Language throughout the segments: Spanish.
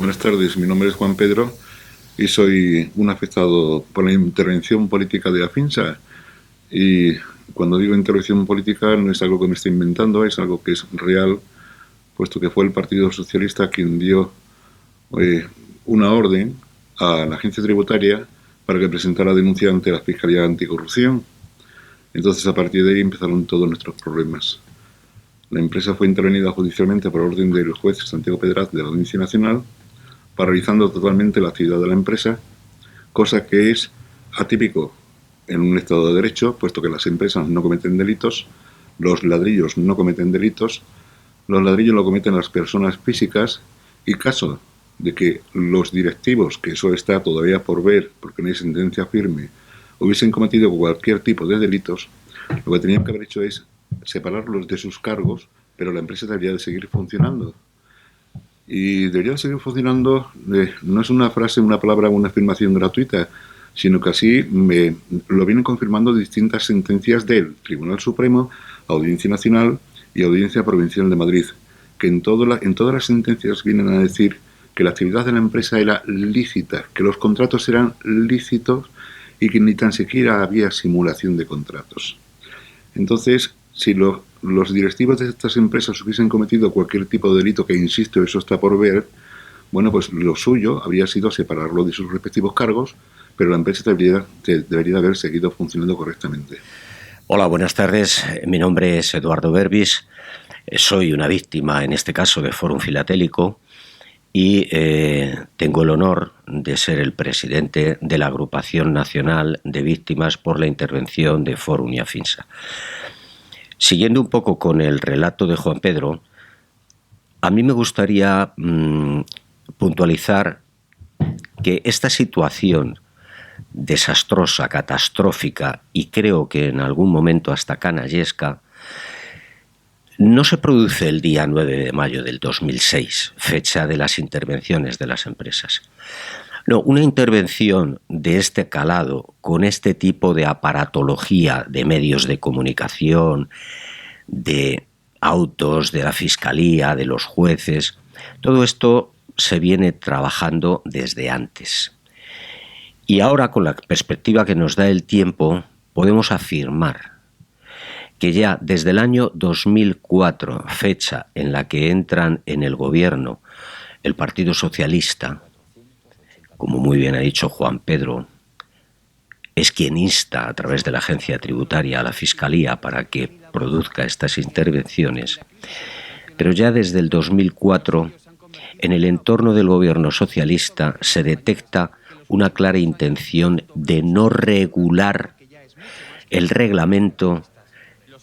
Buenas tardes, mi nombre es Juan Pedro y soy un afectado por la intervención política de Afinsa. Y cuando digo intervención política no es algo que me esté inventando, es algo que es real, puesto que fue el Partido Socialista quien dio eh, una orden a la agencia tributaria para que presentara denuncia ante la Fiscalía Anticorrupción. Entonces, a partir de ahí empezaron todos nuestros problemas. La empresa fue intervenida judicialmente por orden del juez Santiago Pedraz de la Audiencia Nacional, paralizando totalmente la actividad de la empresa, cosa que es atípico en un Estado de Derecho, puesto que las empresas no cometen delitos, los ladrillos no cometen delitos, los ladrillos lo cometen las personas físicas, y caso de que los directivos, que eso está todavía por ver, porque no hay sentencia firme, hubiesen cometido cualquier tipo de delitos, lo que tenían que haber hecho es separarlos de sus cargos, pero la empresa debería de seguir funcionando. Y debería de seguir funcionando, no es una frase, una palabra, una afirmación gratuita, sino que así lo vienen confirmando distintas sentencias del Tribunal Supremo, Audiencia Nacional y Audiencia Provincial de Madrid, que en todas las sentencias vienen a decir que la actividad de la empresa era lícita, que los contratos eran lícitos y que ni tan siquiera había simulación de contratos. Entonces, si los directivos de estas empresas hubiesen cometido cualquier tipo de delito, que insisto, eso está por ver, bueno, pues lo suyo habría sido separarlo de sus respectivos cargos, pero la empresa debería haber seguido funcionando correctamente. Hola, buenas tardes. Mi nombre es Eduardo Berbis. Soy una víctima, en este caso, de Fórum Filatélico y tengo el honor de ser el presidente de la Agrupación Nacional de Víctimas por la Intervención de Fórum y Afinsa. Siguiendo un poco con el relato de Juan Pedro, a mí me gustaría puntualizar que esta situación desastrosa, catastrófica y creo que en algún momento hasta canallesca, no se produce el día 9 de mayo del 2006, fecha de las intervenciones de las empresas. No, una intervención de este calado, con este tipo de aparatología de medios de comunicación, de autos, de la Fiscalía, de los jueces, todo esto se viene trabajando desde antes. Y ahora, con la perspectiva que nos da el tiempo, podemos afirmar que ya desde el año 2004, fecha en la que entran en el gobierno el Partido Socialista, como muy bien ha dicho Juan Pedro, es quien insta a través de la agencia tributaria a la Fiscalía para que produzca estas intervenciones. Pero ya desde el 2004, en el entorno del gobierno socialista se detecta una clara intención de no regular el reglamento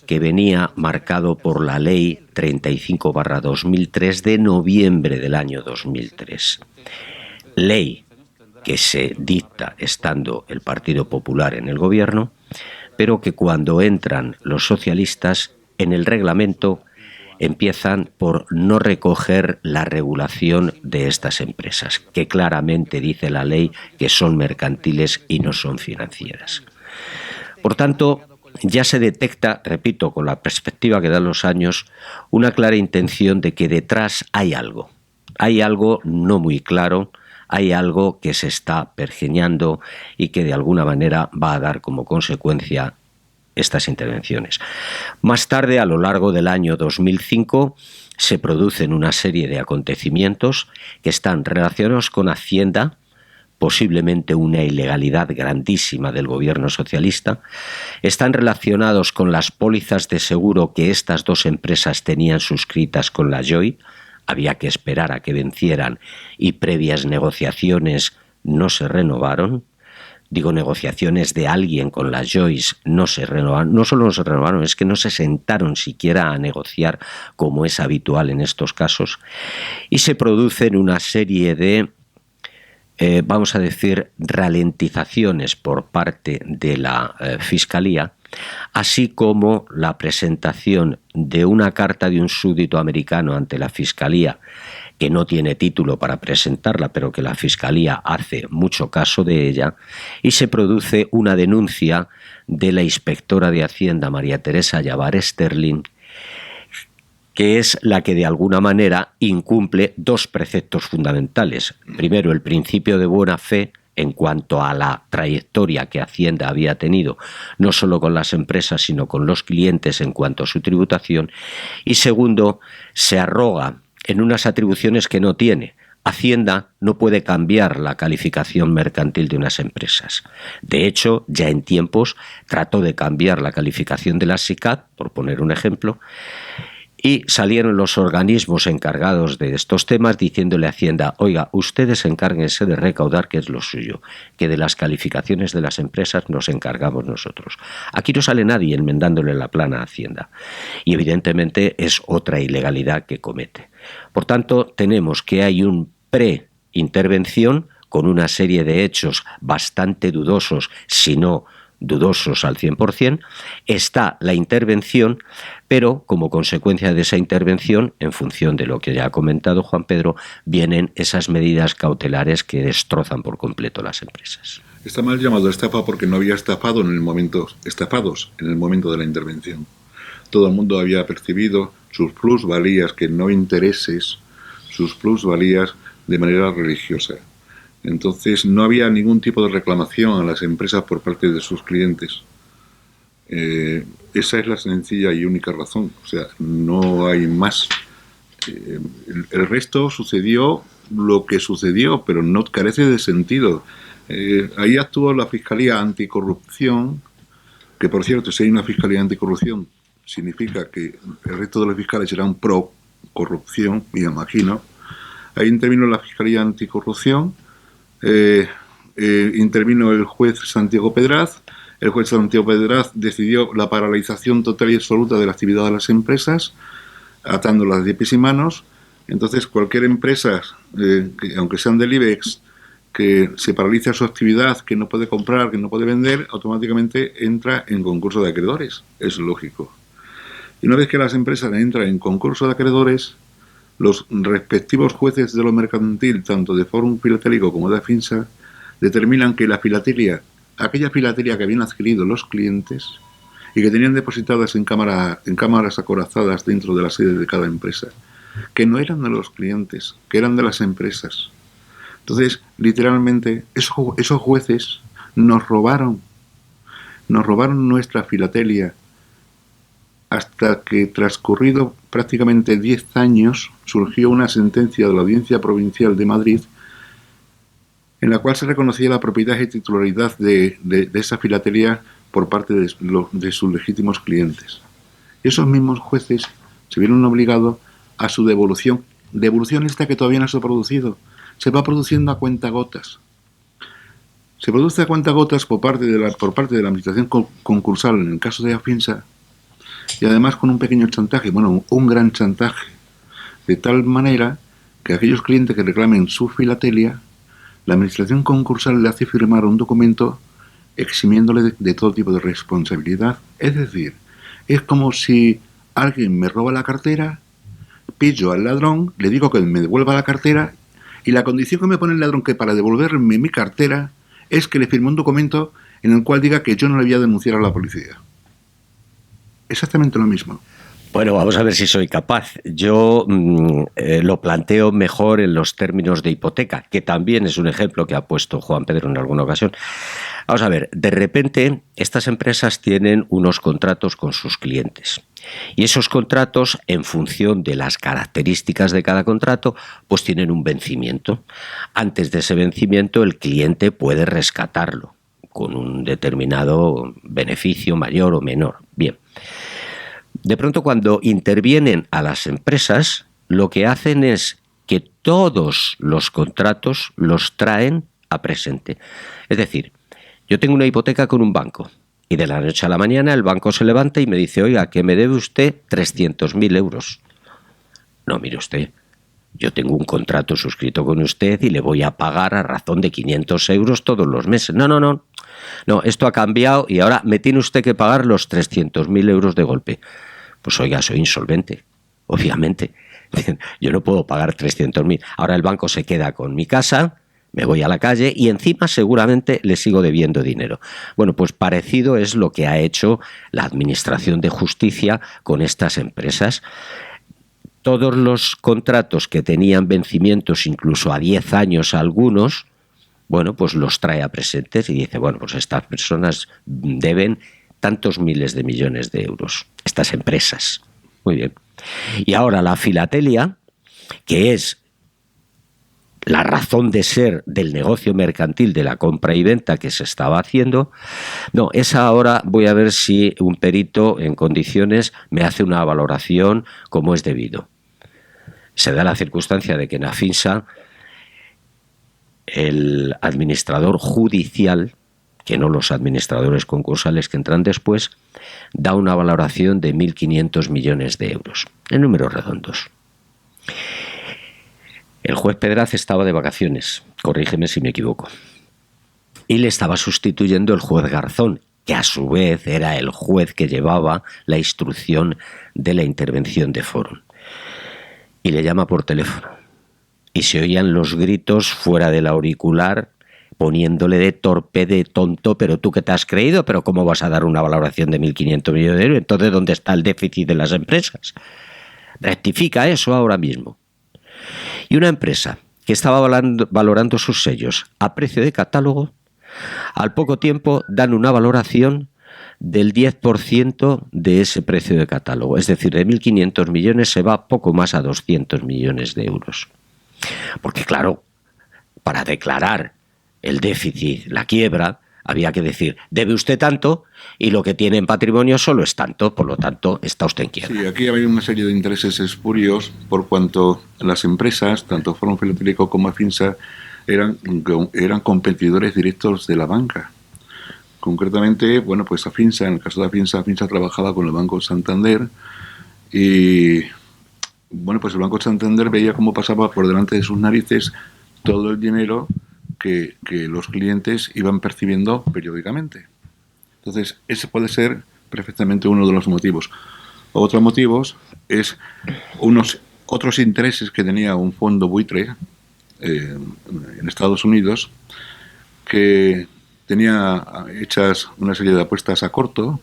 que venía marcado por la Ley 35/2003 de noviembre del año 2003. Ley que se dicta estando el Partido Popular en el gobierno, pero que cuando entran los socialistas en el reglamento empiezan por no recoger la regulación de estas empresas, que claramente dice la ley que son mercantiles y no son financieras. Por tanto, ya se detecta, repito, con la perspectiva que dan los años, una clara intención de que detrás hay algo no muy claro, hay algo que se está pergeñando y que de alguna manera va a dar como consecuencia estas intervenciones. Más tarde, a lo largo del año 2005, se producen una serie de acontecimientos que están relacionados con Hacienda, posiblemente una ilegalidad grandísima del gobierno socialista, están relacionados con las pólizas de seguro que estas dos empresas tenían suscritas con la JOY, había que esperar a que vencieran y previas negociaciones no se renovaron. Digo, negociaciones de alguien con las JOYs no se renovaron, no solo no se renovaron, es que no se sentaron siquiera a negociar como es habitual en estos casos, y se producen una serie de, vamos a decir, ralentizaciones por parte de la Fiscalía, así como la presentación de una carta de un súbdito americano ante la Fiscalía, que no tiene título para presentarla, pero que la Fiscalía hace mucho caso de ella, y se produce una denuncia de la inspectora de Hacienda, María Teresa Llavar Sterling, que es la que de alguna manera incumple dos preceptos fundamentales. Primero, el principio de buena fe en cuanto a la trayectoria que Hacienda había tenido, no solo con las empresas, sino con los clientes en cuanto a su tributación. Y segundo, se arroga en unas atribuciones que no tiene. Hacienda no puede cambiar la calificación mercantil de unas empresas. De hecho, ya en tiempos trató de cambiar la calificación de la SICAD, por poner un ejemplo, y salieron los organismos encargados de estos temas diciéndole a Hacienda: oiga, ustedes encárguense de recaudar, que es lo suyo, que de las calificaciones de las empresas nos encargamos nosotros. Aquí no sale nadie enmendándole la plana a Hacienda, y evidentemente es otra ilegalidad que comete. Por tanto, tenemos que hay un pre-intervención con una serie de hechos bastante dudosos, si no dudosos al 100%, está la intervención, pero como consecuencia de esa intervención, en función de lo que ya ha comentado Juan Pedro, vienen esas medidas cautelares que destrozan por completo las empresas. Está mal llamado estafa porque no había estafados en el momento de la intervención. Todo el mundo había percibido sus plusvalías, que no intereses, sus plusvalías de manera religiosa. Entonces no había ningún tipo de reclamación a las empresas por parte de sus clientes. Esa es la sencilla y única razón. O sea, no hay más. El resto sucedió lo que sucedió, pero no carece de sentido. Ahí actuó la Fiscalía Anticorrupción, que por cierto, si hay una Fiscalía Anticorrupción, significa que el resto de los fiscales serán pro corrupción, me imagino. Ahí intervino la Fiscalía Anticorrupción. Intervino el juez Santiago Pedraz. El juez Santiago Pedraz decidió la paralización total y absoluta de la actividad de las empresas, atándolas de pies y manos. Entonces, cualquier empresa, que, aunque sean del IBEX, que se paraliza su actividad, que no puede comprar, que no puede vender, automáticamente entra en concurso de acreedores. Es lógico. Y una vez que las empresas entran en concurso de acreedores, los respectivos jueces de lo mercantil, tanto de Fórum Filatélico como de Afinsa, determinan que la filatelia, aquella filatelia que habían adquirido los clientes y que tenían depositadas en cámaras acorazadas dentro de la sede de cada empresa, que no eran de los clientes, que eran de las empresas. Entonces, literalmente, esos jueces nos robaron nuestra filatelia, hasta que, transcurrido prácticamente 10 años, surgió una sentencia de la Audiencia Provincial de Madrid en la cual se reconocía la propiedad y titularidad de esa filatelia por parte de sus legítimos clientes. Y esos mismos jueces se vieron obligados a su devolución. Devolución esta que todavía no se ha producido. Se va produciendo a cuentagotas. Se produce a cuentagotas por parte de la administración concursal en el caso de Afinsa, y además con un pequeño chantaje, bueno, un gran chantaje, de tal manera que aquellos clientes que reclamen su filatelia, la administración concursal le hace firmar un documento eximiéndole de todo tipo de responsabilidad. Es decir, es como si alguien me roba la cartera, pillo al ladrón, le digo que me devuelva la cartera, y la condición que me pone el ladrón que para devolverme mi cartera es que le firme un documento en el cual diga que yo no le voy a denunciar a la policía. Exactamente lo mismo. Bueno, vamos a ver si soy capaz. Yo lo planteo mejor en los términos de hipoteca, que también es un ejemplo que ha puesto Juan Pedro en alguna ocasión. Vamos a ver, de repente estas empresas tienen unos contratos con sus clientes. Y esos contratos, en función de las características de cada contrato, pues tienen un vencimiento. Antes de ese vencimiento, el cliente puede rescatarlo con un determinado beneficio mayor o menor. Bien. De pronto, cuando intervienen a las empresas, lo que hacen es que todos los contratos los traen a presente. Es decir, yo tengo una hipoteca con un banco y de la noche a la mañana el banco se levanta y me dice: oiga, que me debe usted 300.000 euros. No, mire usted, yo tengo un contrato suscrito con usted y le voy a pagar a razón de 500 euros todos los meses. No, esto ha cambiado y ahora me tiene usted que pagar los 300.000 euros de golpe. Pues oiga, soy insolvente, obviamente. Yo no puedo pagar 300.000. Ahora el banco se queda con mi casa, me voy a la calle y encima seguramente le sigo debiendo dinero. Bueno, pues parecido es lo que ha hecho la Administración de Justicia con estas empresas. todos los contratos que tenían vencimientos incluso a 10 años algunos, bueno, pues los trae a presentes y dice, bueno, pues estas personas deben tantos miles de millones de euros, estas empresas. Muy bien. Y ahora la filatelia, que es la razón de ser del negocio mercantil de la compra y venta que se estaba haciendo, no, esa ahora voy a ver si un perito en condiciones me hace una valoración como es debido. Se da la circunstancia de que en Afinsa el administrador judicial, que no los administradores concursales que entran después, da una valoración de 1.500 millones de euros, en números redondos. El juez Pedraz estaba de vacaciones, corrígeme si me equivoco, y le estaba sustituyendo el juez Garzón, que a su vez era el juez que llevaba la instrucción de la intervención de Fórum. Y le llama por teléfono, y se oían los gritos fuera del auricular, poniéndole de torpe, de tonto, pero tú qué te has creído, pero ¿cómo vas a dar una valoración de 1.500 millones de euros? Entonces, ¿dónde está el déficit de las empresas? Rectifica eso ahora mismo. Y una empresa que estaba valorando sus sellos a precio de catálogo, al poco tiempo dan una valoración del 10% de ese precio de catálogo. Es decir, de 1.500 millones se va poco más a 200 millones de euros. Porque claro, para declarar el déficit, la quiebra, había que decir, debe usted tanto y lo que tiene en patrimonio solo es tanto, por lo tanto, está usted en quiebra. Sí, aquí había una serie de intereses espurios por cuanto las empresas, tanto Fórum Filatélico como Afinsa, eran competidores directos de la banca. Concretamente, bueno, pues Afinsa, en el caso de Afinsa trabajaba con el Banco Santander y, bueno, pues el Banco Santander veía cómo pasaba por delante de sus narices todo el dinero que los clientes iban percibiendo periódicamente. Entonces, ese puede ser perfectamente uno de los motivos. Otros motivos es otros intereses que tenía un fondo buitre en Estados Unidos que tenía hechas una serie de apuestas a corto,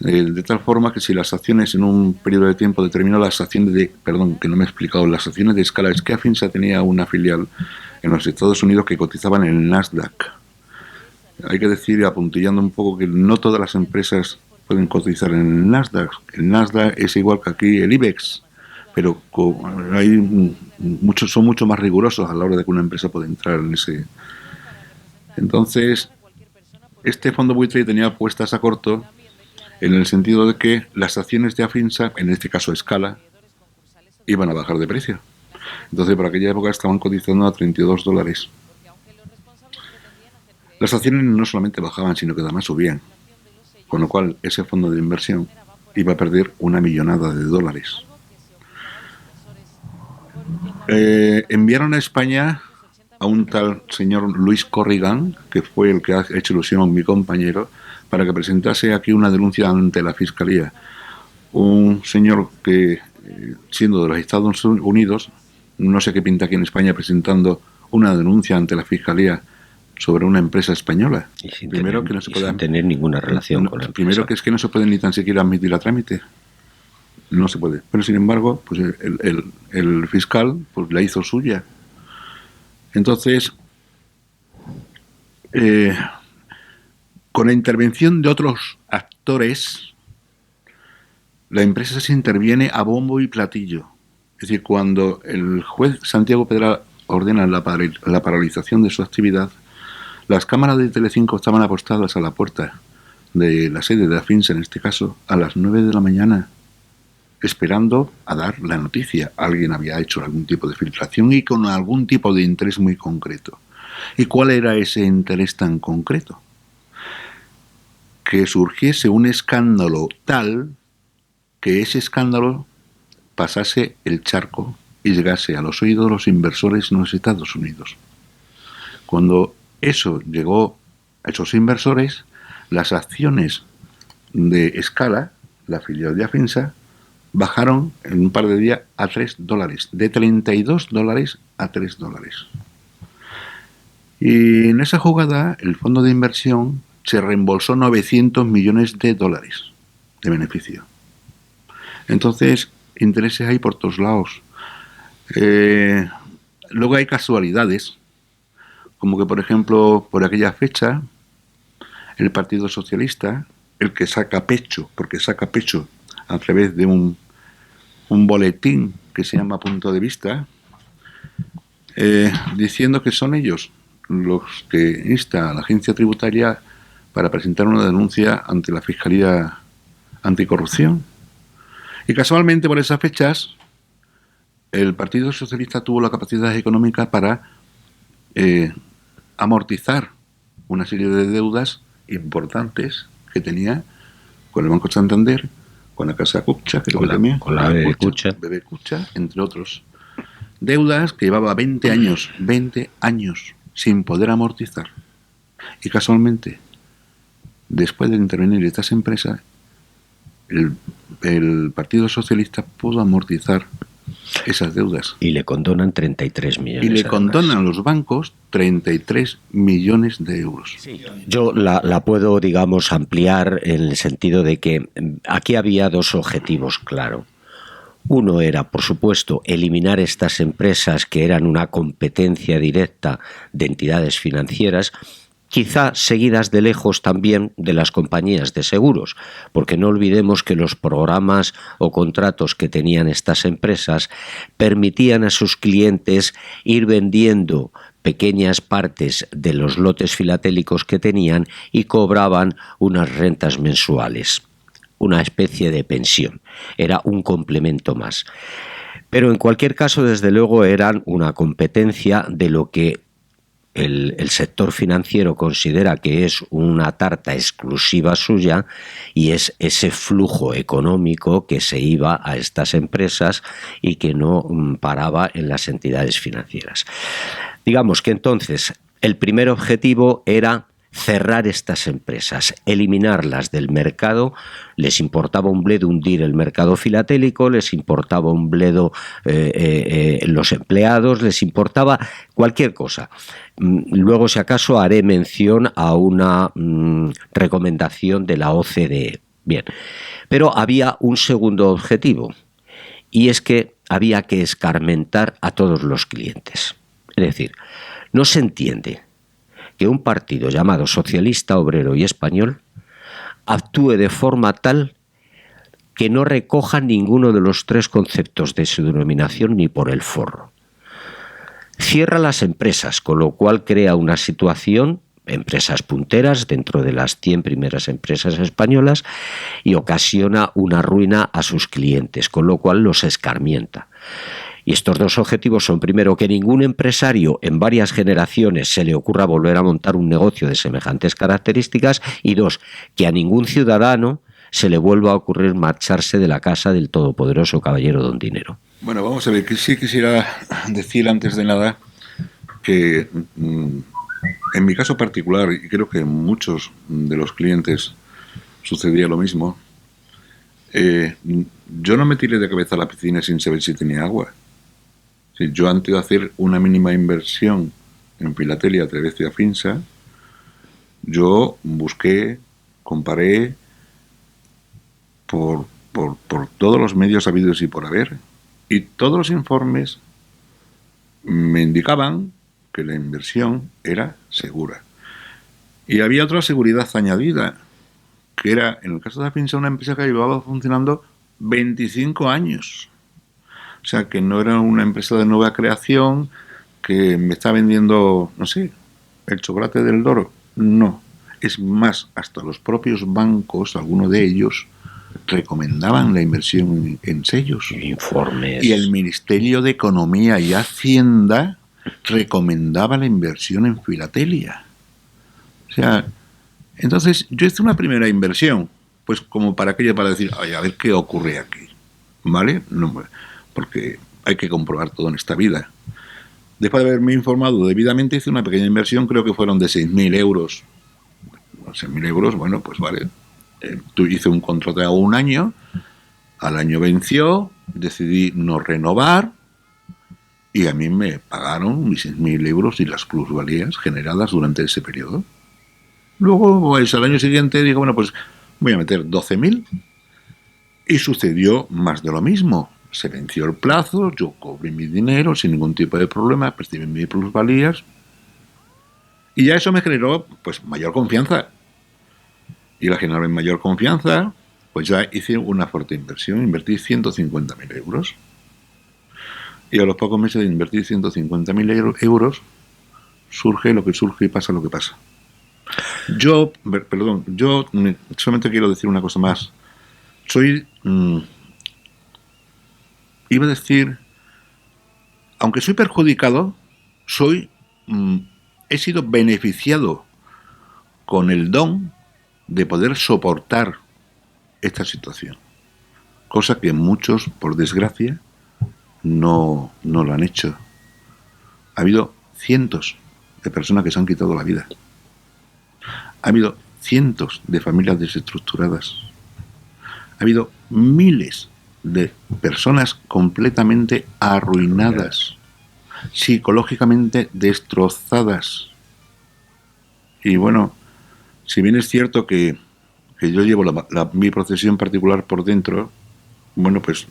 de tal forma que si las acciones en un periodo de tiempo determinado, las acciones las acciones de escala, es que Afinsa tenía una filial en los Estados Unidos que cotizaban en el Nasdaq. Hay que decir, apuntillando un poco, que no todas las empresas pueden cotizar en el Nasdaq. El Nasdaq es igual que aquí el IBEX, pero son mucho más rigurosos a la hora de que una empresa pueda entrar en ese. Entonces, este fondo buitre tenía apuestas a corto en el sentido de que las acciones de Afinsa, en este caso Escala, iban a bajar de precio. Entonces, por aquella época estaban cotizando a $32. Las acciones no solamente bajaban, sino que además subían, con lo cual ese fondo de inversión iba a perder $1 millón. Enviaron a España a un tal señor Luis Corrigan, que fue el que ha hecho ilusión a mi compañero, para que presentase aquí una denuncia ante la Fiscalía. Un señor que, siendo de los Estados Unidos, no sé qué pinta aquí en España presentando una denuncia ante la Fiscalía sobre una empresa española. Sin tener ninguna relación con la empresa. Primero, que es que no se puede ni tan siquiera admitir a trámite. No se puede. Pero sin embargo, pues el fiscal pues la hizo suya. Entonces, con la intervención de otros actores, la empresa se interviene a bombo y platillo. Es decir, cuando el juez Santiago Pedraz ordena la paralización de su actividad, las cámaras de Telecinco estaban apostadas a la puerta de la sede de Afinsa, en este caso, a las 9 de la mañana, esperando a dar la noticia. Alguien había hecho algún tipo de filtración y con algún tipo de interés muy concreto. ¿Y cuál era ese interés tan concreto? Que surgiese un escándalo tal que ese escándalo pasase el charco y llegase a los oídos de los inversores en los Estados Unidos. Cuando eso llegó a esos inversores, las acciones de Escala, la filial de Afinsa, bajaron en un par de días a $3, de $32 a $3. Y en esa jugada, el fondo de inversión se reembolsó $900 millones de beneficio. Entonces, intereses hay por todos lados. Luego hay casualidades, como que, por ejemplo, por aquella fecha, el Partido Socialista, el que saca pecho, porque saca pecho a través de un boletín que se llama Punto de Vista, diciendo que son ellos los que insta a la agencia tributaria para presentar una denuncia ante la Fiscalía Anticorrupción. Y casualmente por esas fechas el Partido Socialista tuvo la capacidad económica para amortizar una serie de deudas importantes que tenía con el Banco Santander, con la Casa Cutxa, creo que también, con la BB Cutxa, entre otros. Deudas que llevaba 20 años sin poder amortizar. Y casualmente, después de intervenir estas empresas, el Partido Socialista pudo amortizar esas deudas. Y le condonan 33 millones. Y le condonan a los bancos 33 millones de euros. Sí. Yo la puedo, digamos, ampliar en el sentido de que aquí había dos objetivos, claro. Uno era, por supuesto, eliminar estas empresas que eran una competencia directa de entidades financieras, quizá seguidas de lejos también de las compañías de seguros, porque no olvidemos que los programas o contratos que tenían estas empresas permitían a sus clientes ir vendiendo pequeñas partes de los lotes filatélicos que tenían y cobraban unas rentas mensuales, una especie de pensión, era un complemento más. Pero en cualquier caso, desde luego, eran una competencia de lo que el sector financiero considera que es una tarta exclusiva suya, y es ese flujo económico que se iba a estas empresas y que no paraba en las entidades financieras. Digamos que entonces el primer objetivo era cerrar estas empresas, eliminarlas del mercado. Les importaba un bledo hundir el mercado filatélico, les importaba un bledo los empleados, les importaba cualquier cosa. Luego, si acaso, haré mención a una recomendación de la OCDE. Bien, pero había un segundo objetivo, y es que había que escarmentar a todos los clientes. Es decir, no se entiende que un partido llamado Socialista Obrero y Español actúe de forma tal que no recoja ninguno de los tres conceptos de su denominación ni por el forro. Cierra las empresas, con lo cual crea una situación, empresas punteras dentro de las 100 primeras empresas españolas, y ocasiona una ruina a sus clientes, con lo cual los escarmienta. Y estos dos objetivos son, primero, que ningún empresario en varias generaciones se le ocurra volver a montar un negocio de semejantes características, y dos, que a ningún ciudadano se le vuelva a ocurrir marcharse de la casa del todopoderoso caballero Don Dinero. Bueno, vamos a ver, que sí quisiera decir antes de nada que en mi caso particular, y creo que en muchos de los clientes sucedía lo mismo, yo no me tiré de cabeza a la piscina sin saber si tenía agua. Yo, antes de hacer una mínima inversión en filatelia a través de Afinsa, yo busqué, comparé por todos los medios habidos y por haber, y todos los informes me indicaban que la inversión era segura. Y había otra seguridad añadida, que era, en el caso de Afinsa, una empresa que llevaba funcionando 25 años. O sea, que no era una empresa de nueva creación que me está vendiendo, no sé, el chocolate del Doro. No. Es más, hasta los propios bancos, algunos de ellos, recomendaban la inversión en sellos. Informes. Y el Ministerio de Economía y Hacienda recomendaba la inversión en filatelia. O sea, entonces yo hice una primera inversión, pues como para aquello, para decir, ay, a ver qué ocurre aquí, ¿vale? No, porque hay que comprobar todo en esta vida. Después de haberme informado debidamente, hice una pequeña inversión, creo que fueron de 6.000 euros. 6.000 euros, bueno, pues vale. Hice un contrato de un año, al año venció, decidí no renovar, y a mí me pagaron mis 6.000 euros y las plusvalías generadas durante ese periodo. Luego, pues al año siguiente, digo, bueno, pues voy a meter 12.000, y sucedió más de lo mismo. Se venció el plazo, yo cobré mi dinero sin ningún tipo de problema, percibí mis plusvalías y ya eso me generó pues mayor confianza. Y al generarme mayor confianza, pues ya hice una fuerte inversión, invertí 150.000 euros. Y a los pocos meses de invertir 150.000 euros, surge lo que surge y pasa lo que pasa. Yo solamente quiero decir una cosa más. Soy, iba a decir, aunque soy perjudicado, he sido beneficiado con el don de poder soportar esta situación. Cosa que muchos, por desgracia, no lo han hecho. Ha habido cientos de personas que se han quitado la vida. Ha habido cientos de familias desestructuradas. Ha habido miles de personas completamente arruinadas, psicológicamente destrozadas. Y bueno, si bien es cierto que yo llevo mi profesión particular por dentro, bueno, pues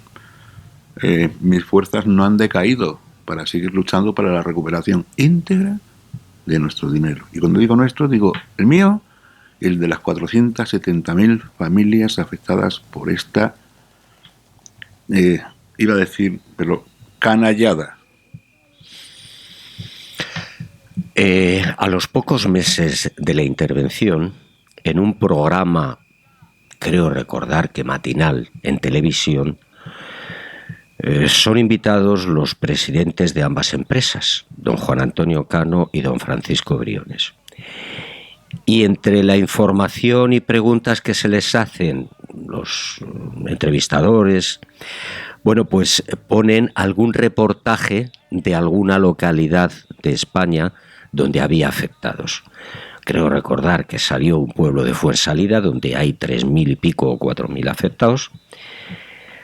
mis fuerzas no han decaído para seguir luchando para la recuperación íntegra de nuestro dinero. Y cuando digo nuestro, digo el mío y el de las 470.000 familias afectadas por esta, iba a decir, pero canallada. A los pocos meses de la intervención, en un programa, creo recordar que matinal, en televisión, son invitados los presidentes de ambas empresas, don Juan Antonio Cano y don Francisco Briones. Y entre la información y preguntas que se les hacen los entrevistadores, bueno, pues ponen algún reportaje de alguna localidad de España donde había afectados. Creo recordar que salió un pueblo de Fuensalida donde hay 3.000 y pico o 4.000 afectados.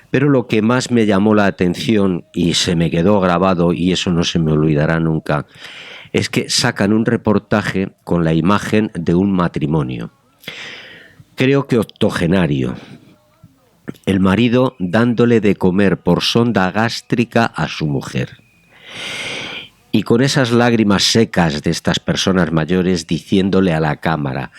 Pero lo que más me llamó la atención y se me quedó grabado, y eso no se me olvidará nunca, es que sacan un reportaje con la imagen de un matrimonio, creo que octogenario, el marido dándole de comer por sonda gástrica a su mujer. Y con esas lágrimas secas de estas personas mayores diciéndole a la cámara: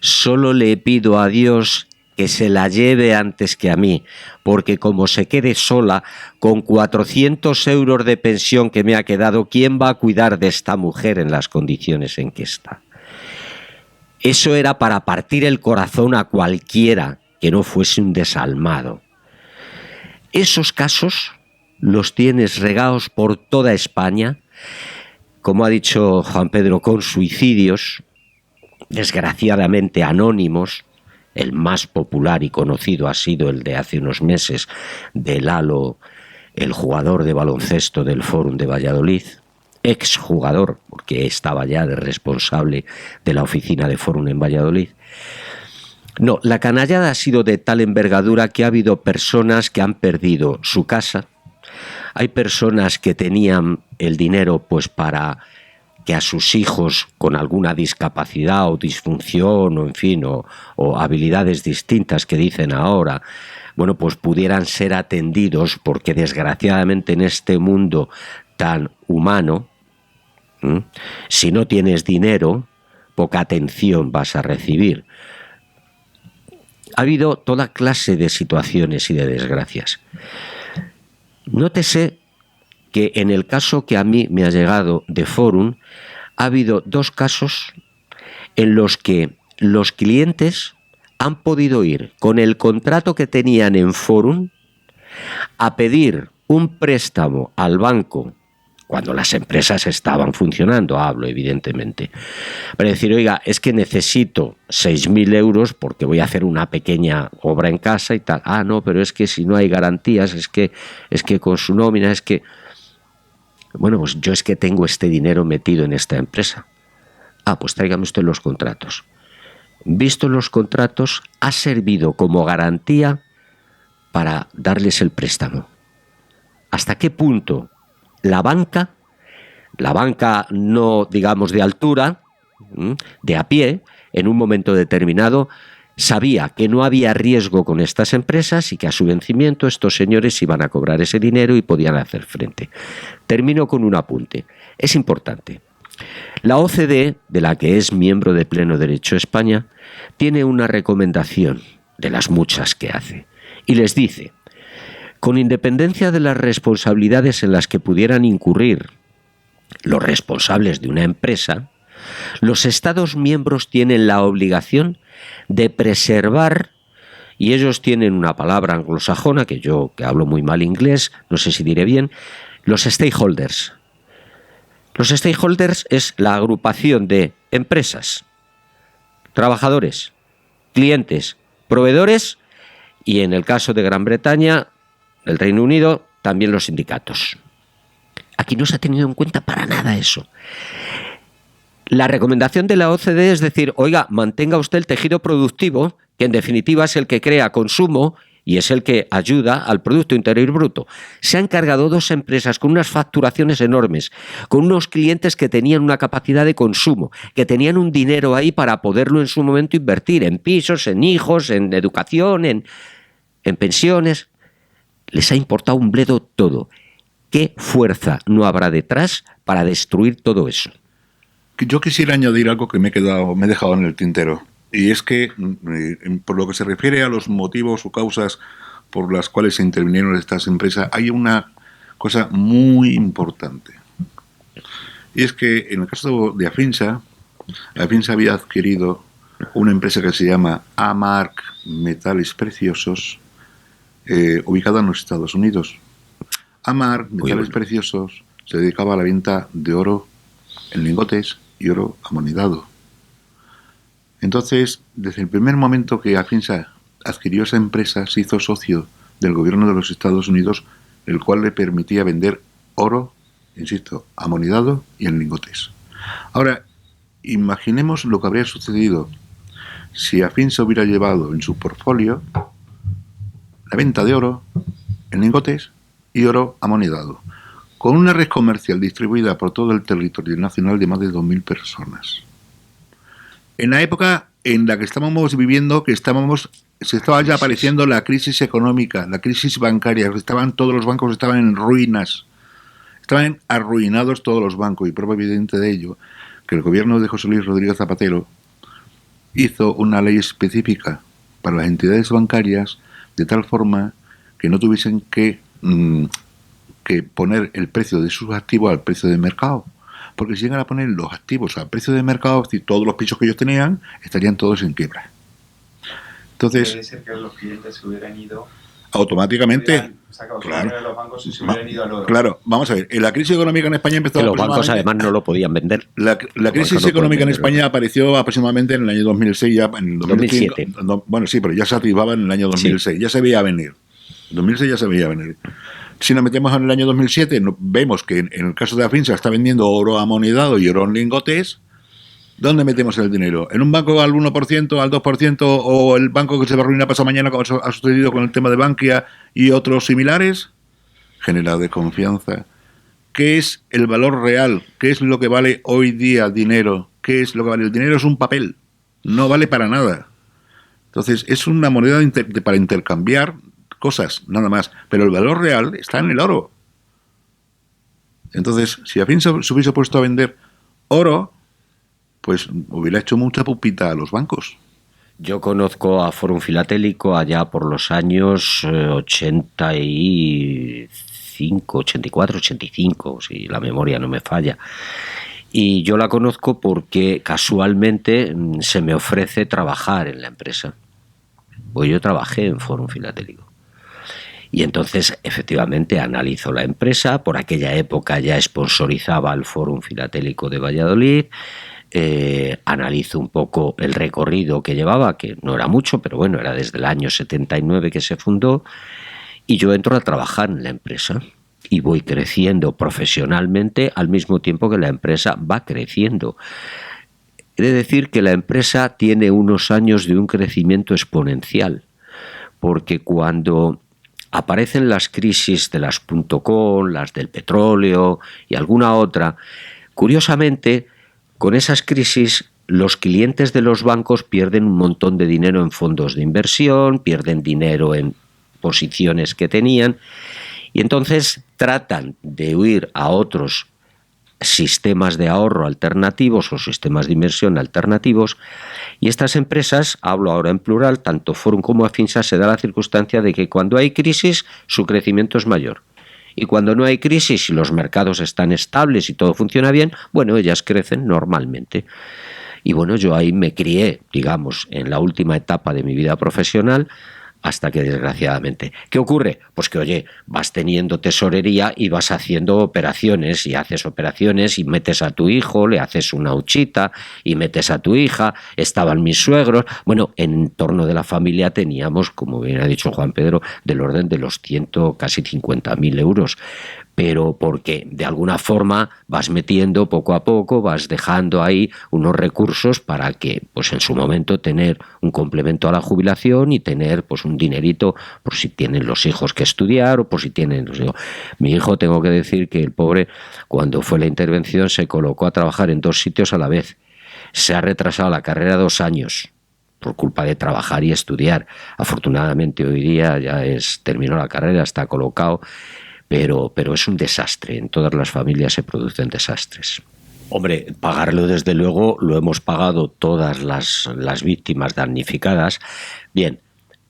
solo le pido a Dios que se la lleve antes que a mí, porque como se quede sola, con 400 euros de pensión que me ha quedado, ¿quién va a cuidar de esta mujer en las condiciones en que está? Eso era para partir el corazón a cualquiera que no fuese un desalmado. Esos casos los tienes regados por toda España, como ha dicho Juan Pedro, con suicidios, desgraciadamente anónimos. El más popular y conocido ha sido el de hace unos meses de Lalo, el jugador de baloncesto del Fórum de Valladolid, exjugador, porque estaba ya de responsable de la oficina de Fórum en Valladolid. No, la canallada ha sido de tal envergadura que ha habido personas que han perdido su casa. Hay personas que tenían el dinero pues para que a sus hijos con alguna discapacidad o disfunción o en fin, o habilidades distintas que dicen ahora, bueno, pues pudieran ser atendidos, porque desgraciadamente en este mundo tan humano, si no tienes dinero, poca atención vas a recibir. Ha habido toda clase de situaciones y de desgracias. Nótese que en el caso que a mí me ha llegado de Fórum, ha habido dos casos en los que los clientes han podido ir con el contrato que tenían en Fórum a pedir un préstamo al banco cuando las empresas estaban funcionando, hablo evidentemente, para decir: oiga, es que necesito 6.000 euros porque voy a hacer una pequeña obra en casa y tal. Ah, no, pero es que si no hay garantías, es que con su nómina, es que... Bueno, pues yo es que tengo este dinero metido en esta empresa. Ah, pues tráigame usted los contratos. Visto los contratos, ha servido como garantía para darles el préstamo. ¿Hasta qué punto la banca no digamos de altura, de a pie, en un momento determinado, sabía que no había riesgo con estas empresas y que a su vencimiento estos señores iban a cobrar ese dinero y podían hacer frente. Termino con un apunte. Es importante. La OCDE, de la que es miembro de pleno derecho España, tiene una recomendación de las muchas que hace y les dice: con independencia de las responsabilidades en las que pudieran incurrir los responsables de una empresa, los Estados miembros tienen la obligación de preservar, y ellos tienen una palabra anglosajona, que yo, que hablo muy mal inglés, no sé si diré bien, los stakeholders. Los stakeholders es la agrupación de empresas, trabajadores, clientes, proveedores y, en el caso de Gran Bretaña, el Reino Unido, también los sindicatos. Aquí no se ha tenido en cuenta para nada eso. La recomendación de la OCDE es decir, oiga, mantenga usted el tejido productivo, que en definitiva es el que crea consumo y es el que ayuda al Producto Interior Bruto. Se han encargado dos empresas con unas facturaciones enormes, con unos clientes que tenían una capacidad de consumo, que tenían un dinero ahí para poderlo en su momento invertir en pisos, en hijos, en educación, en pensiones. Les ha importado un bledo todo. ¿Qué fuerza no habrá detrás para destruir todo eso? Yo quisiera añadir algo que me he dejado en el tintero. Y es que, por lo que se refiere a los motivos o causas por las cuales se intervinieron estas empresas, hay una cosa muy importante. Y es que en el caso de Afinsa había adquirido una empresa que se llama Amark Metales Preciosos, ubicada en los Estados Unidos. Amark Metales Preciosos se dedicaba a la venta de oro en lingotes y oro amonedado. Entonces, desde el primer momento que Afinsa adquirió esa empresa, se hizo socio del gobierno de los Estados Unidos, el cual le permitía vender oro, insisto, amonedado y en lingotes. Ahora, imaginemos lo que habría sucedido si Afinsa hubiera llevado en su portfolio la venta de oro en lingotes y oro amonedado, con una red comercial distribuida por todo el territorio nacional de más de 2.000 personas. En la época en la que estábamos viviendo, se estaba ya apareciendo la crisis económica, la crisis bancaria, todos los bancos estaban en ruinas, estaban arruinados todos los bancos, y prueba evidente de ello, que el gobierno de José Luis Rodríguez Zapatero hizo una ley específica para las entidades bancarias de tal forma que no tuviesen que poner el precio de sus activos al precio de mercado. Porque si llegan a poner los activos al precio de mercado, si todos los pisos que ellos tenían estarían todos en quiebra. Entonces, puede ser que los clientes se hubieran ido automáticamente. Claro, los bancos se hubieran ido al oro. Claro, vamos a ver. La crisis económica en España empezó. Que los bancos además no lo podían vender. La crisis económica en España apareció aproximadamente en el año 2006, ya en 2007. Bueno, sí, pero ya se activaba en el año 2006. Sí. Ya se veía venir. En 2006 ya se veía venir. Si nos metemos en el año 2007, vemos que en el caso de Afinsa está vendiendo oro amonedado y oro en lingotes. ¿Dónde metemos el dinero? ¿En un banco al 1%, al 2%, o el banco que se va a arruinar pasado mañana, como ha sucedido con el tema de Bankia y otros similares? Genera desconfianza. ¿Qué es el valor real? ¿Qué es lo que vale hoy día dinero? ¿Qué es lo que vale? El dinero es un papel, no vale para nada. Entonces, es una moneda para intercambiar cosas, nada más. Pero el valor real está en el oro. Entonces, si Afinsa se hubiese puesto a vender oro, pues hubiera hecho mucha pupita a los bancos. Yo conozco a Fórum Filatélico allá por los años 85, 84, 85, si la memoria no me falla. Y yo la conozco porque casualmente se me ofrece trabajar en la empresa. Pues yo trabajé en Fórum Filatélico. Y entonces, efectivamente, analizo la empresa. Por aquella época ya sponsorizaba el Fórum Filatélico de Valladolid. Analizo un poco el recorrido que llevaba, que no era mucho, pero bueno, era desde el año 79 que se fundó. Y yo entro a trabajar en la empresa. Y voy creciendo profesionalmente al mismo tiempo que la empresa va creciendo. He de decir que la empresa tiene unos años de un crecimiento exponencial. Porque cuando aparecen las crisis de las .com, las del petróleo y alguna otra, curiosamente, con esas crisis los clientes de los bancos pierden un montón de dinero en fondos de inversión, pierden dinero en posiciones que tenían, y entonces tratan de huir a otros sistemas de ahorro alternativos o sistemas de inversión alternativos, y estas empresas, hablo ahora en plural, tanto Forum como Afinsa, se da la circunstancia de que cuando hay crisis su crecimiento es mayor, y cuando no hay crisis y los mercados están estables y todo funciona bien, bueno, ellas crecen normalmente. Y bueno, yo ahí me crié, digamos, en la última etapa de mi vida profesional, hasta que desgraciadamente. ¿Qué ocurre? Pues que, oye, vas teniendo tesorería y vas haciendo operaciones, y haces operaciones y metes a tu hijo, le haces una huchita y metes a tu hija, estaban mis suegros. Bueno, en torno de la familia teníamos, como bien ha dicho Juan Pedro, del orden de los casi 50.000 euros. Pero porque de alguna forma vas metiendo poco a poco, vas dejando ahí unos recursos para que, pues en su momento, tener un complemento a la jubilación y tener pues un dinerito por si tienen los hijos que estudiar o por si tienen los hijos. Mi hijo, tengo que decir que el pobre, cuando fue la intervención, se colocó a trabajar en 2 sitios a la vez. Se ha retrasado la carrera 2 años por culpa de trabajar y estudiar. Afortunadamente hoy día ya terminó la carrera, está colocado. Pero es un desastre, en todas las familias se producen desastres. Hombre, pagarlo desde luego lo hemos pagado todas las víctimas damnificadas. Bien,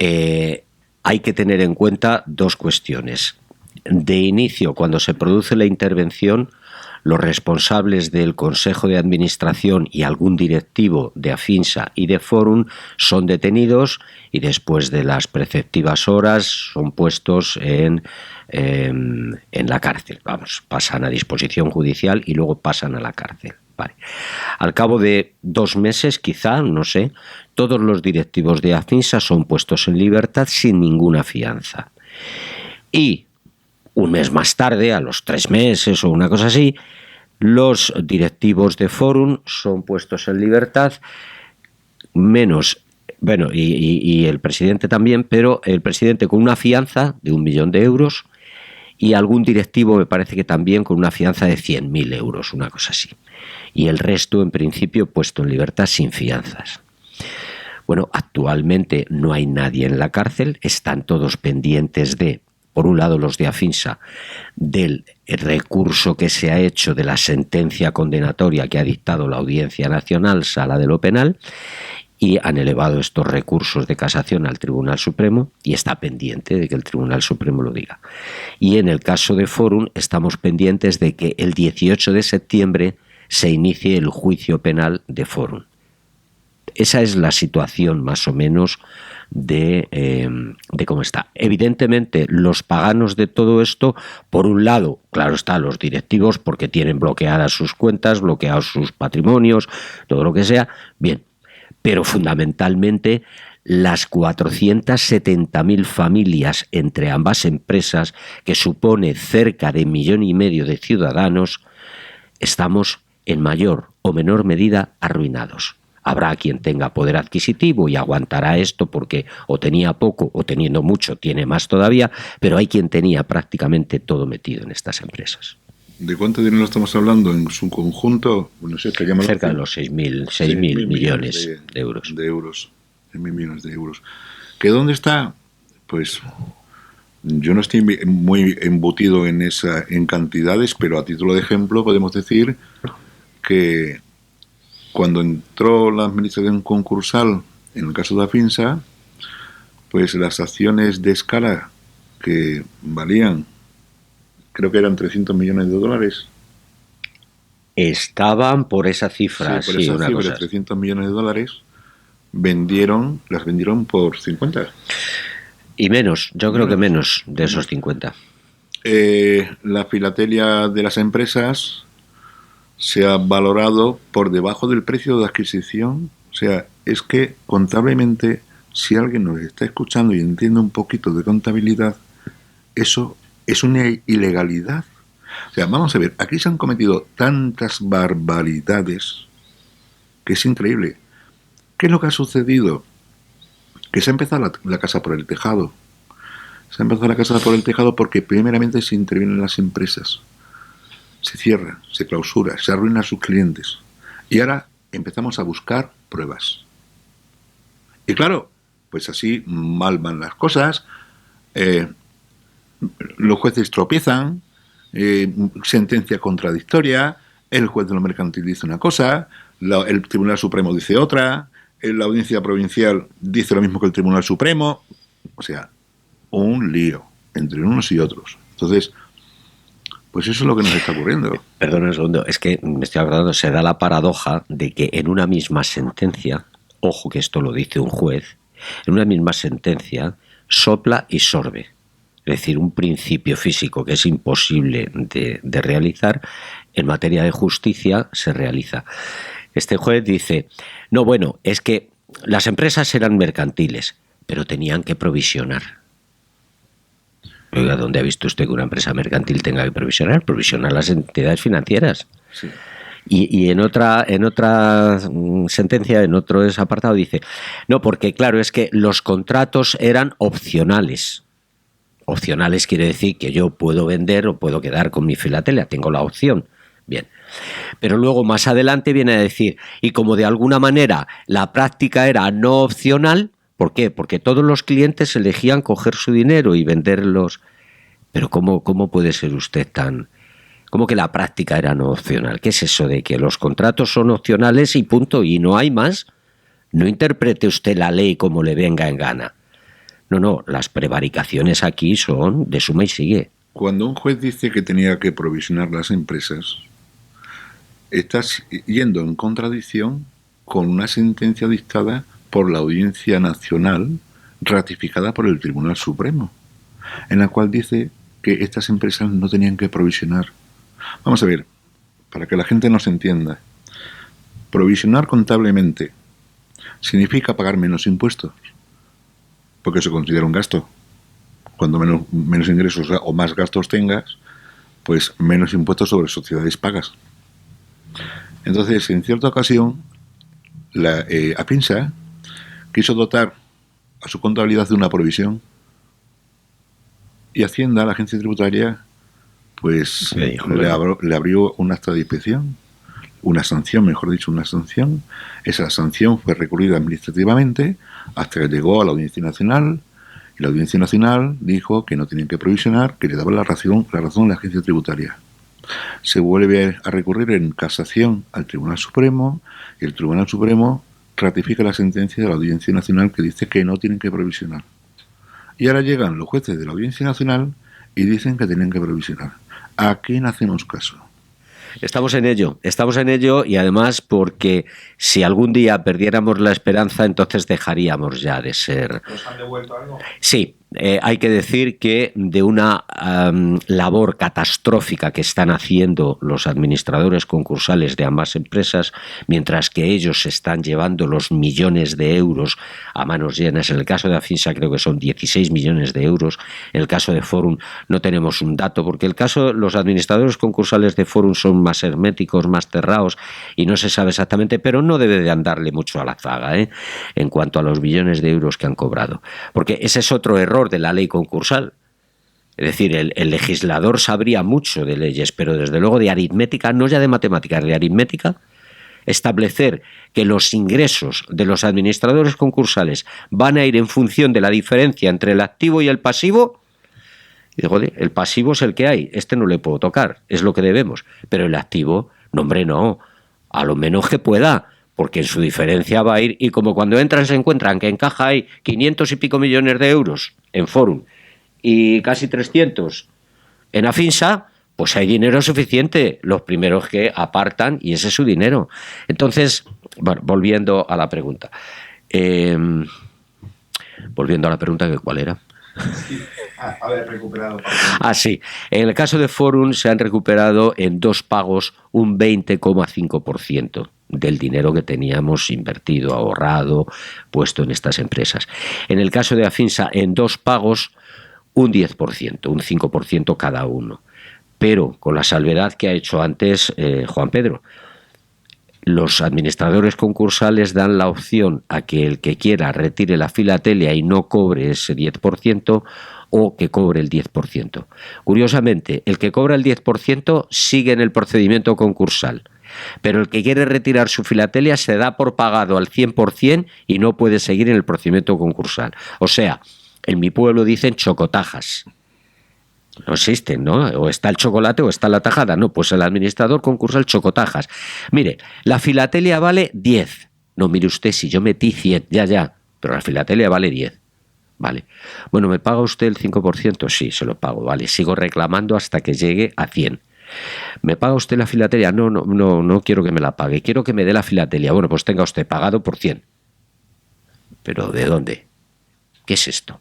hay que tener en cuenta 2 cuestiones. De inicio, cuando se produce la intervención, los responsables del Consejo de Administración y algún directivo de Afinsa y de Forum son detenidos y después de las preceptivas horas son puestos en la cárcel. Vamos, pasan a disposición judicial y luego pasan a la cárcel. Vale. Al cabo de 2 meses, quizá, no sé, todos los directivos de Afinsa son puestos en libertad sin ninguna fianza. Y un mes más tarde, a los 3 meses o una cosa así, los directivos de Forum son puestos en libertad, menos, bueno, y el presidente también, pero el presidente con una fianza de 1 millón de euros y algún directivo me parece que también con una fianza de 100.000 euros, una cosa así. Y el resto, en principio, puesto en libertad sin fianzas. Bueno, actualmente no hay nadie en la cárcel, están todos pendientes de, por un lado los de Afinsa, del recurso que se ha hecho de la sentencia condenatoria que ha dictado la Audiencia Nacional, Sala de lo Penal, y han elevado estos recursos de casación al Tribunal Supremo y está pendiente de que el Tribunal Supremo lo diga. Y en el caso de Forum estamos pendientes de que el 18 de septiembre se inicie el juicio penal de Forum. Esa es la situación más o menos de cómo está. Evidentemente, los paganos de todo esto, por un lado, claro está, los directivos, porque tienen bloqueadas sus cuentas, bloqueados sus patrimonios, todo lo que sea, bien, pero fundamentalmente las 470.000 familias entre ambas empresas, que supone cerca de 1,5 millones de ciudadanos, estamos en mayor o menor medida arruinados. Habrá quien tenga poder adquisitivo y aguantará esto porque o tenía poco o teniendo mucho tiene más todavía, pero hay quien tenía prácticamente todo metido en estas empresas. ¿De cuánto dinero estamos hablando en su conjunto? Bueno, sé, cerca de los 6.000 millones de euros. De euros. 6.000 millones de euros. ¿Que dónde está? Pues yo no estoy muy embutido en cantidades, pero a título de ejemplo podemos decir que cuando entró la administración concursal, en el caso de Afinsa, pues las acciones de escala que valían, creo que eran 300 millones de dólares. Estaban por esa cifra, sí, por esa cifra, cosa. 300 millones de dólares, las vendieron por 50. Y menos, yo creo que menos de esos 50. La filatelia de las empresas se ha valorado por debajo del precio de adquisición. O sea, es que contablemente, si alguien nos está escuchando y entiende un poquito de contabilidad, eso es una ilegalidad. O sea, vamos a ver, aquí se han cometido tantas barbaridades que es increíble. ¿Qué es lo que ha sucedido? Que se ha empezado la casa por el tejado. Se ha empezado la casa por el tejado porque primeramente se intervienen las empresas. Se cierra, se clausura, se arruina a sus clientes. Y ahora empezamos a buscar pruebas. Y claro, pues así mal van las cosas, los jueces tropiezan, sentencia contradictoria, el juez de lo mercantil dice una cosa, el Tribunal Supremo dice otra, la Audiencia Provincial dice lo mismo que el Tribunal Supremo, o sea, un lío entre unos y otros. Entonces, pues eso es lo que nos está ocurriendo. Perdón un segundo, es que me estoy acordando, se da la paradoja de que en una misma sentencia, ojo que esto lo dice un juez, en una misma sentencia sopla y sorbe. Es decir, un principio físico que es imposible de realizar, en materia de justicia se realiza. Este juez dice, no, bueno, es que las empresas eran mercantiles, pero tenían que provisionar. Oiga, ¿dónde ha visto usted que una empresa mercantil tenga que provisionar? Provisionar las entidades financieras. Sí. Y en otra sentencia, en otro apartado, dice, no, porque claro, es que los contratos eran opcionales. Opcionales quiere decir que yo puedo vender o puedo quedar con mi filatelia, tengo la opción. Bien. Pero luego más adelante viene a decir, y como de alguna manera la práctica era no opcional, ¿por qué? Porque todos los clientes elegían coger su dinero y venderlos. Pero ¿cómo puede ser usted tan...? ¿Cómo que la práctica era no opcional? ¿Qué es eso de que los contratos son opcionales y punto, y no hay más? No interprete usted la ley como le venga en gana. No, las prevaricaciones aquí son de suma y sigue. Cuando un juez dice que tenía que provisionar las empresas, estás yendo en contradicción con una sentencia dictada por la Audiencia Nacional, ratificada por el Tribunal Supremo, en la cual dice que estas empresas no tenían que provisionar. Vamos a ver, para que la gente nos entienda, provisionar contablemente significa pagar menos impuestos, porque se considera un gasto. Cuando menos ingresos o más gastos tengas, pues menos impuestos sobre sociedades pagas. Entonces, en cierta ocasión, la AFINSA quiso dotar a su contabilidad de una provisión y Hacienda, la agencia tributaria, pues le abrió un acta de inspección, una sanción, mejor dicho, una sanción. Esa sanción fue recurrida administrativamente hasta que llegó a la Audiencia Nacional, y la Audiencia Nacional dijo que no tenían que provisionar, que le daba la razón a la agencia tributaria. Se vuelve a recurrir en casación al Tribunal Supremo, y el Tribunal Supremo ratifica la sentencia de la Audiencia Nacional que dice que no tienen que provisionar. Y ahora llegan los jueces de la Audiencia Nacional y dicen que tienen que provisionar. ¿A quién hacemos caso? Estamos en ello y además porque si algún día perdiéramos la esperanza, entonces dejaríamos ya de ser... ¿Nos han devuelto algo? Sí, hay que decir que de una labor catastrófica que están haciendo los administradores concursales de ambas empresas, mientras que ellos se están llevando los millones de euros a manos llenas. En el caso de Afinsa creo que son 16 millones de euros. En el caso de Forum no tenemos un dato, porque los administradores concursales de Forum son más herméticos, más cerrados y no se sabe exactamente, pero no debe de andarle mucho a la zaga, en cuanto a los billones de euros que han cobrado. Porque ese es otro error de la ley concursal. Es decir, el legislador sabría mucho de leyes, pero desde luego de aritmética, no ya de matemáticas, de aritmética, establecer que los ingresos de los administradores concursales van a ir en función de la diferencia entre el activo y el pasivo. Y digo, el pasivo es el que hay, este no le puedo tocar, es lo que debemos, pero el activo, no hombre, no, a lo menos que pueda, porque en su diferencia va a ir, y como cuando entran se encuentran que en caja hay 500 y pico millones de euros en Forum y casi 300 en Afinsa, pues hay dinero suficiente, los primeros que apartan, y ese es su dinero. Entonces, bueno, volviendo a la pregunta, ¿cuál era? Sí, haber recuperado. Sí. En el caso de Forum se han recuperado en 2 pagos un 20,5% del dinero que teníamos invertido, ahorrado, puesto en estas empresas. En el caso de Afinsa, en 2 pagos un 10%, un 5% cada uno. Pero con la salvedad que ha hecho antes Juan Pedro, los administradores concursales dan la opción a que el que quiera retire la filatelia y no cobre ese 10% o que cobre el 10%. Curiosamente, el que cobra el 10% sigue en el procedimiento concursal. Pero el que quiere retirar su filatelia se da por pagado al 100% y no puede seguir en el procedimiento concursal. O sea, en mi pueblo dicen chocotajas. No existen, ¿no? O está el chocolate o está la tajada. No, pues el administrador concursal chocotajas. Mire, la filatelia vale 10. No, mire usted, si yo metí 100, ya, pero la filatelia vale 10. Vale. Bueno, ¿me paga usted el 5%? Sí, se lo pago, vale. Sigo reclamando hasta que llegue a 100. ¿Me paga usted la filatelia? No quiero que me la pague. Quiero que me dé la filatelia. Bueno, pues tenga usted pagado por 100. ¿Pero de dónde? ¿Qué es esto?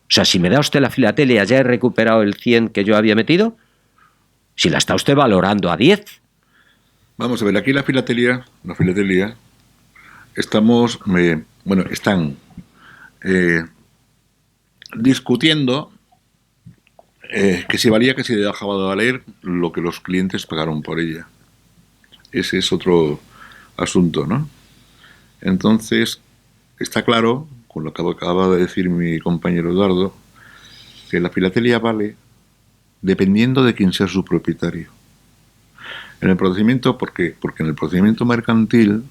O sea, si me da usted la filatelia, ¿ya he recuperado el 100 que yo había metido? Si la está usted valorando a 10. Vamos a ver, aquí la filatelia, están discutiendo que si valía, que si dejaba de valer lo que los clientes pagaron por ella. Ese es otro asunto, ¿no? Entonces, está claro, con lo que acaba de decir mi compañero Eduardo, que la filatelia vale dependiendo de quién sea su propietario. En el procedimiento, ¿por qué? Porque en el procedimiento mercantil,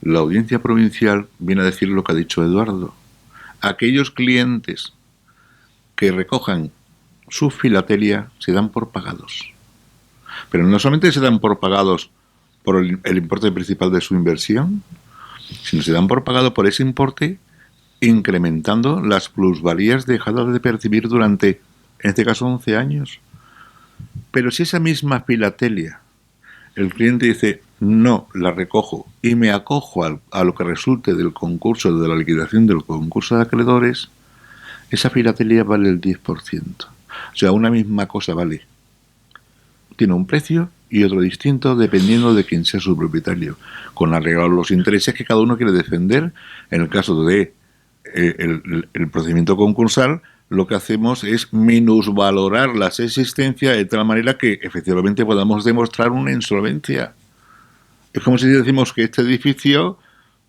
la audiencia provincial viene a decir lo que ha dicho Eduardo. Aquellos clientes que recojan su filatelia se dan por pagados. Pero no solamente se dan por pagados por el importe principal de su inversión, sino se dan por pagado por ese importe incrementando las plusvalías dejadas de percibir durante, en este caso, 11 años. Pero si esa misma filatelia, el cliente dice, no, la recojo y me acojo a lo que resulte del concurso, de la liquidación del concurso de acreedores, esa filatelia vale el 10%. O sea, una misma cosa vale. Tiene un precio y otro distinto dependiendo de quién sea su propietario, con arreglar los intereses que cada uno quiere defender. En el caso de el procedimiento concursal, lo que hacemos es minusvalorar las existencias de tal manera que efectivamente podamos demostrar una insolvencia. Es como si decimos que este edificio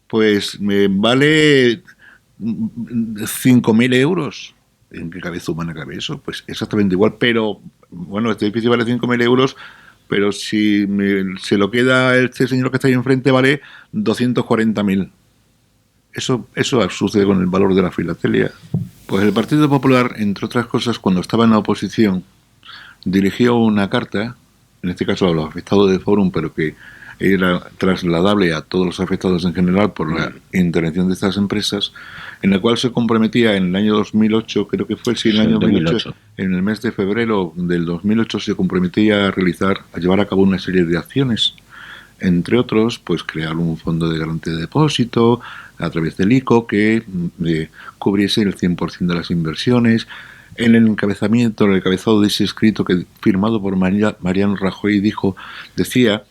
pues me vale 5.000 euros. ¿En qué cabeza humana cabe eso? Pues exactamente igual, pero bueno, este edificio vale 5.000 euros, pero si se lo queda este señor que está ahí enfrente vale 240.000. Eso sucede con el valor de la filatelia. Pues el Partido Popular, entre otras cosas, cuando estaba en la oposición, dirigió una carta, en este caso a los afectados de Fórum, pero que era trasladable a todos los afectados en general por la intervención de estas empresas, en la cual se comprometía en el año 2008, creo que fue, sí, en el año 2008, en el mes de febrero del 2008 se comprometía a llevar a cabo una serie de acciones, entre otros, pues crear un fondo de garantía de depósito a través del ICO que cubriese el 100% de las inversiones. En el encabezado de ese escrito que firmado por Mariano Rajoy decía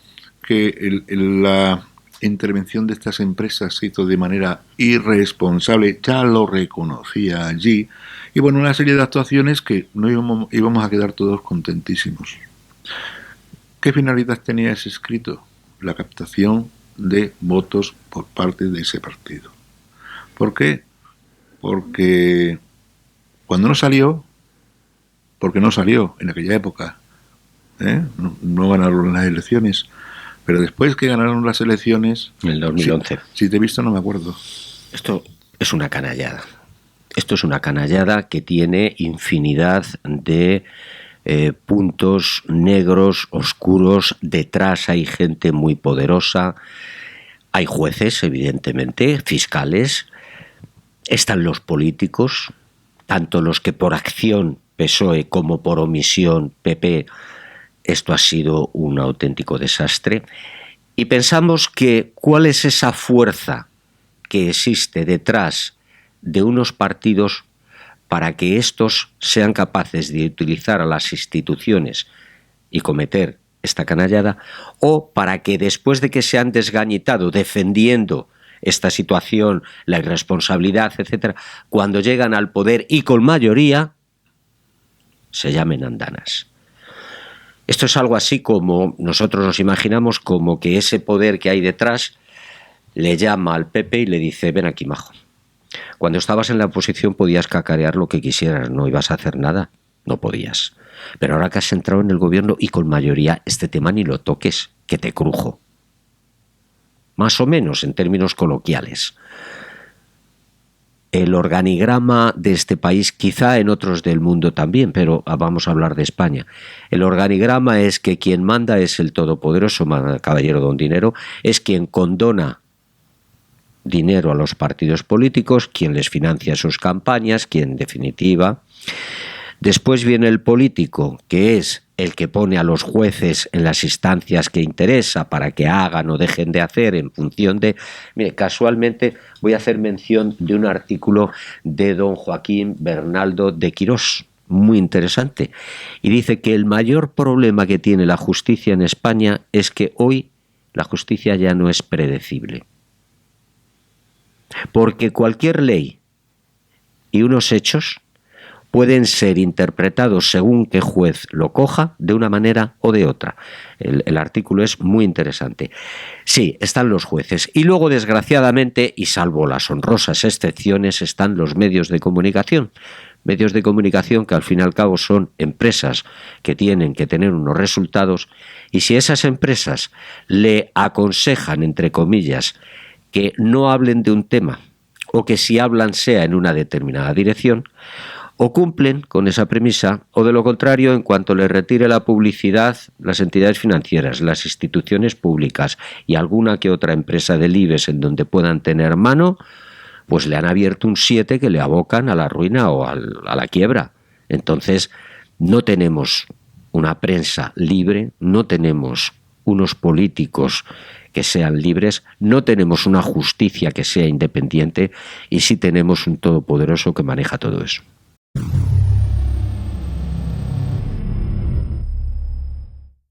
que la intervención de estas empresas se hizo de manera irresponsable, ya lo reconocía allí, y bueno, una serie de actuaciones que no íbamos a quedar todos contentísimos. ¿Qué finalidad tenía ese escrito? La captación de votos por parte de ese partido. ¿Por qué? Porque cuando no salió, porque no salió en aquella época, no ganaron las elecciones, pero después que ganaron las elecciones... En el 2011. Si te he visto no me acuerdo. Esto es una canallada. Esto es una canallada que tiene infinidad de puntos negros, oscuros. Detrás hay gente muy poderosa. Hay jueces, evidentemente, fiscales. Están los políticos, tanto los que por acción PSOE como por omisión PP. Esto ha sido un auténtico desastre. Y pensamos que ¿cuál es esa fuerza que existe detrás de unos partidos para que estos sean capaces de utilizar a las instituciones y cometer esta canallada, o para que después de que se han desgañitado defendiendo esta situación, la irresponsabilidad, etcétera, cuando llegan al poder y con mayoría, se llamen andanas? Esto es algo así como nosotros nos imaginamos, como que ese poder que hay detrás le llama al PP y le dice: ven aquí, majo. Cuando estabas en la oposición podías cacarear lo que quisieras, no ibas a hacer nada, no podías. Pero ahora que has entrado en el gobierno y con mayoría, este tema ni lo toques, que te crujo. Más o menos, en términos coloquiales. El organigrama de este país, quizá en otros del mundo también, pero vamos a hablar de España. El organigrama es que quien manda es el todopoderoso caballero don Dinero, es quien condona dinero a los partidos políticos, quien les financia sus campañas, quien en definitiva. Después viene el político, que es el que pone a los jueces en las instancias que interesa para que hagan o dejen de hacer en función de... Mire, casualmente voy a hacer mención de un artículo de don Joaquín Bernaldo de Quirós, muy interesante, y dice que el mayor problema que tiene la justicia en España es que hoy la justicia ya no es predecible. Porque cualquier ley y unos hechos pueden ser interpretados según qué juez lo coja, de una manera o de otra. El artículo es muy interesante. Sí, están los jueces. Y luego, desgraciadamente, y salvo las honrosas excepciones, están los medios de comunicación. Medios de comunicación que al fin y al cabo son empresas que tienen que tener unos resultados, y si esas empresas le aconsejan, entre comillas, que no hablen de un tema, o que si hablan sea en una determinada dirección, o cumplen con esa premisa, o de lo contrario, en cuanto les retire la publicidad, las entidades financieras, las instituciones públicas y alguna que otra empresa del IBEX en donde puedan tener mano, pues le han abierto un 7 que le abocan a la ruina o a la quiebra. Entonces, no tenemos una prensa libre, no tenemos unos políticos que sean libres, no tenemos una justicia que sea independiente, y sí tenemos un todopoderoso que maneja todo eso.